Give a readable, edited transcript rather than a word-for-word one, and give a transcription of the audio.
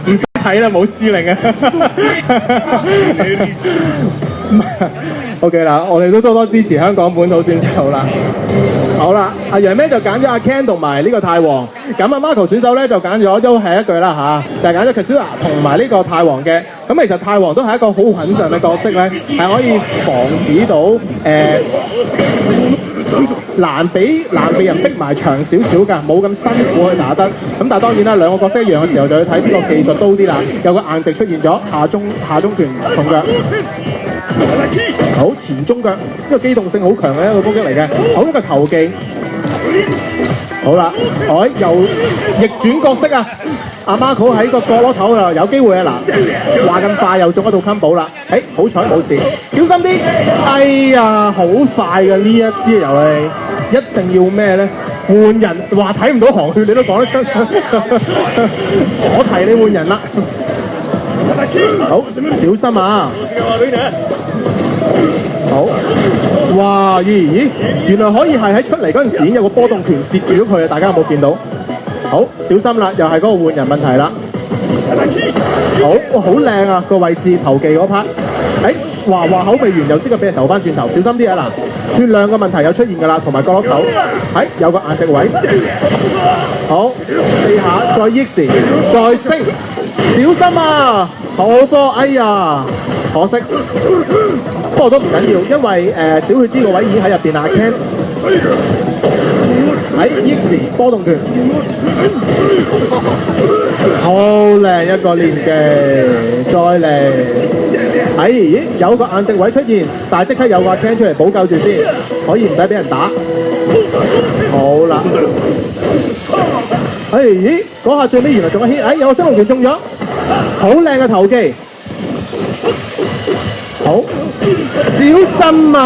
唔使睇啦，冇司令啊。OK 啦，我哋都多多支持香港本土選手啦。好啦，阿楊咩就揀咗阿 Ken 同埋呢個泰王，咁阿 Marco 選手咧就揀咗都係一句啦嚇，就係揀咗 Kazuya 同埋呢個泰王嘅。咁其實泰王都係一個好穩陣嘅角色咧，係可以防止到難俾人逼埋長少少㗎，冇咁辛苦去打得。咁但係當然啦，兩個角色一樣嘅時候，就要睇邊個技術高啲啦。有個硬直出現咗，下中拳重腳。好前中腳，呢個機動性好強嘅一個攻擊嚟嘅。好一個頭技。好啦，又逆轉角色啊！阿 Marco 喺個角落頭啊，有機會啊嗱，話咁快又中一套 combo 啦。好彩冇事，小心啲！哎呀，好快嘅呢一啲遊戲，一定要咩咧？換人話睇唔到航血，你都講得出。我提你換人啦。好，小心啊！好，哇！咦，原來可以係喺出嚟嗰陣時已經有個波動拳截住咗佢啊！大家有冇見到？好，小心啦，又係嗰個換人問題啦。好，哇，好靚啊個位置投技嗰 part。話口未完又即刻俾人投翻轉頭，小心啲啊嗱！血量嘅問題有出現㗎啦，同埋角落頭，有個硬直位。好，地下再 X 再升，小心啊！好波，哎呀，可惜。不過都唔緊要，因為小血啲個位已經喺入邊啦 ，Ken X 波動拳，好靚一個連技，再嚟。有個硬直位出現，但係即刻有個 Ken 出嚟補救住先，可以唔使俾人打。好啦，嗰下最尾原來仲有 hit， 有個升龍拳中咗，好靚嘅頭技。好，小心啊！